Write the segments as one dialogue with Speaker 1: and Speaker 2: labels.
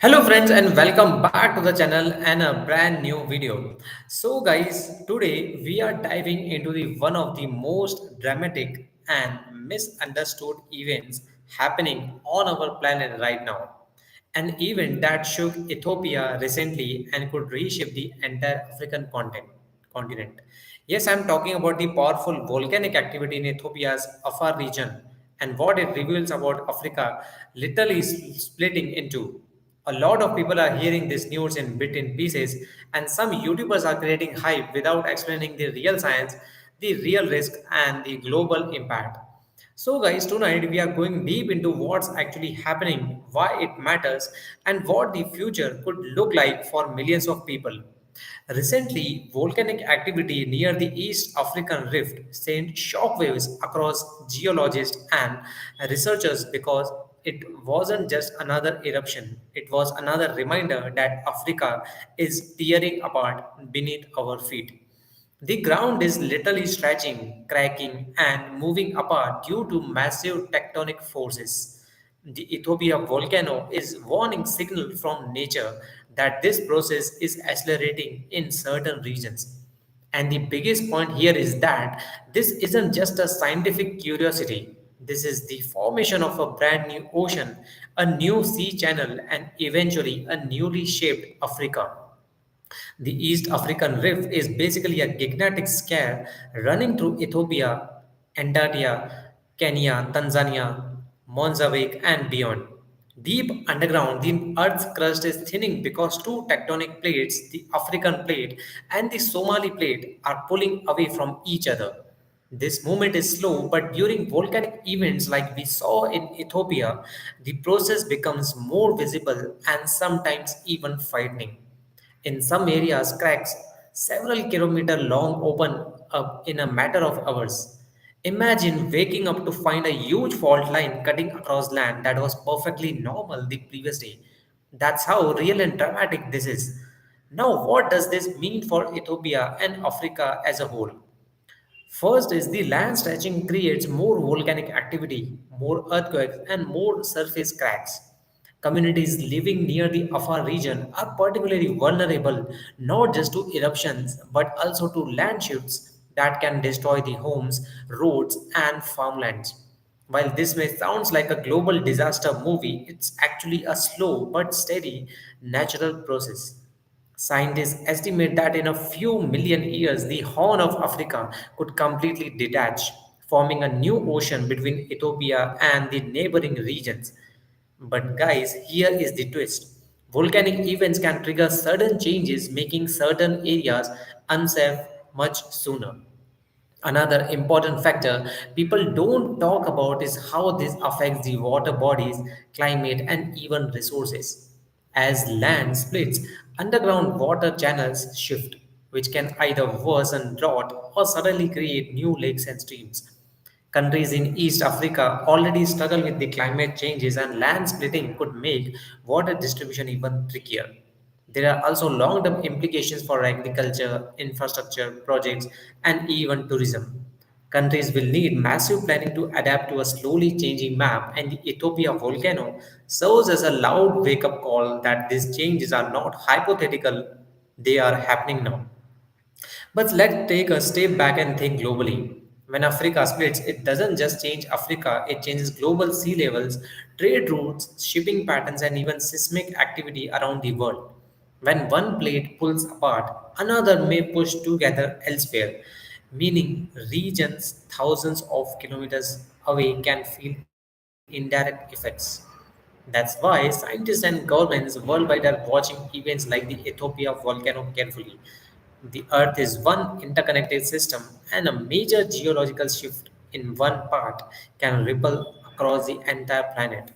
Speaker 1: Hello friends and welcome back to the channel and a brand new video. So guys, today we are diving into the one of the most dramatic and misunderstood events happening on our planet right now. An event that shook Ethiopia recently and could reshape the entire continent. Yes, I'm talking about the powerful volcanic activity in Ethiopia's Afar region and what it reveals about Africa literally splitting into. A lot of people are hearing this news in bit in pieces, and some YouTubers are creating hype without explaining the real science, the real risk, and the global impact. So, guys, tonight we are going deep into what's actually happening, why it matters, and what the future could look like for millions of people. Recently, volcanic activity near the East African Rift sent shockwaves across geologists and researchers because it wasn't just another eruption, it was another reminder that Africa is tearing apart beneath our feet. The ground is literally stretching, cracking, and moving apart due to massive tectonic forces. The Ethiopia volcano is warning signal from nature that this process is accelerating in certain regions. And the biggest point here is that this isn't just a scientific curiosity. This is the formation of a brand new ocean, a new sea channel, and eventually a newly shaped Africa. The East African Rift is basically a gigantic scare running through Ethiopia, Antarctica, Kenya, Tanzania, Mozambique, and beyond. Deep underground, the Earth's crust is thinning because two tectonic plates, the African plate and the Somali plate, are pulling away from each other. This movement is slow, but during volcanic events like we saw in Ethiopia, the process becomes more visible and sometimes even frightening. In some areas, cracks several kilometers long open up in a matter of hours. Imagine waking up to find a huge fault line cutting across land that was perfectly normal the previous day. That's how real and dramatic this is. Now, what does this mean for Ethiopia and Africa as a whole? First is the land stretching creates more volcanic activity, more earthquakes, and more surface cracks. Communities living near the Afar region are particularly vulnerable not just to eruptions but also to land shifts that can destroy the homes, roads, and farmlands. While this may sound like a global disaster movie, it's actually a slow but steady natural process. Scientists estimate that in a few million years, the Horn of Africa could completely detach, forming a new ocean between Ethiopia and the neighboring regions. But, guys, here is the twist volcanic events can trigger sudden changes, making certain areas unsafe much sooner. Another important factor people don't talk about is how this affects the water bodies, climate, and even resources. As land splits, underground water channels shift, which can either worsen drought or suddenly create new lakes and streams. Countries in East Africa already struggle with the climate changes, and land splitting could make water distribution even trickier. There are also long term implications for agriculture, infrastructure projects, and even tourism. Countries will need massive planning to adapt to a slowly changing map, and the Ethiopia volcano serves as a loud wake up call that these changes are not hypothetical, they are happening now. But let's take a step back and think globally. When Africa splits, it doesn't just change Africa, it changes global sea levels, trade routes, shipping patterns, and even seismic activity around the world. When one plate pulls apart, another may push together elsewhere, meaning regions thousands of kilometers away can feel indirect effects. That's why scientists and governments worldwide are watching events like the Ethiopia volcano carefully. The Earth is one interconnected system, and a major geological shift in one part can ripple across the entire planet.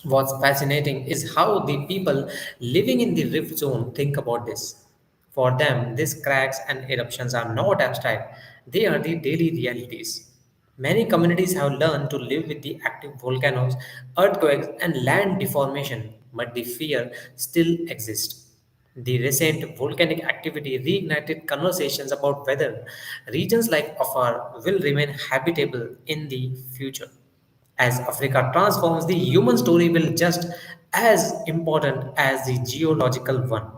Speaker 1: What's fascinating is how the people living in the rift zone think about this. For them, these cracks and eruptions are not abstract, they are the daily realities. Many communities have learned to live with the active volcanoes, earthquakes, and land deformation, but the fear still exists. The recent volcanic activity reignited conversations about whether regions like Afar will remain habitable in the future. As Africa transforms, the human story will just as important as the geological one.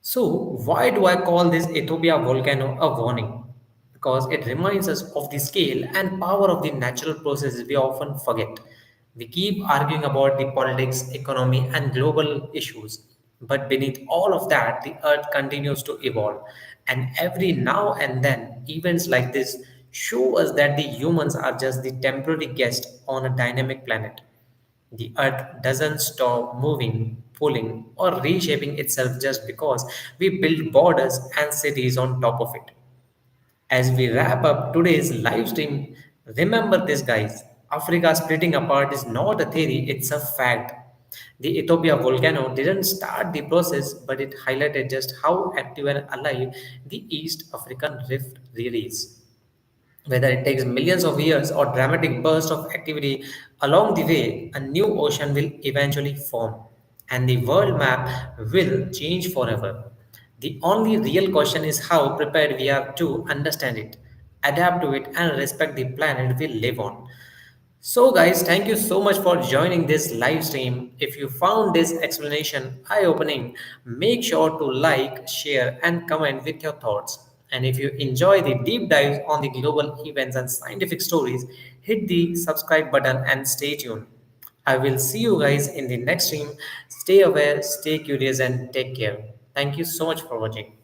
Speaker 1: So, why do I call this Ethiopia volcano a warning? Because it reminds us of the scale and power of the natural processes we often forget. We keep arguing about the politics, economy, and global issues, but beneath all of that, the earth continues to evolve. And every now and then, events like this show us that the humans are just the temporary guest on a dynamic planet. The earth doesn't stop moving, pulling, or reshaping itself just because we build borders and cities on top of it. As we wrap up today's live stream, remember this, guys. Africa splitting apart is not a theory, it's a fact. The Ethiopia volcano didn't start the process, but it highlighted just how active and alive the East African rift really is. Whether it takes millions of years or dramatic bursts of activity along the way, a new ocean will eventually form, and the world map will change forever. The only real question is how prepared we are to understand it, adapt to it, and respect the planet we live on. So, guys, thank you so much for joining this live stream. If you found this explanation eye opening, make sure to like, share, and comment with your thoughts. And if you enjoy the deep dives on the global events and scientific stories, hit the subscribe button and stay tuned. I will see you guys in the next stream. Stay aware, stay curious, and take care. Thank you so much for watching.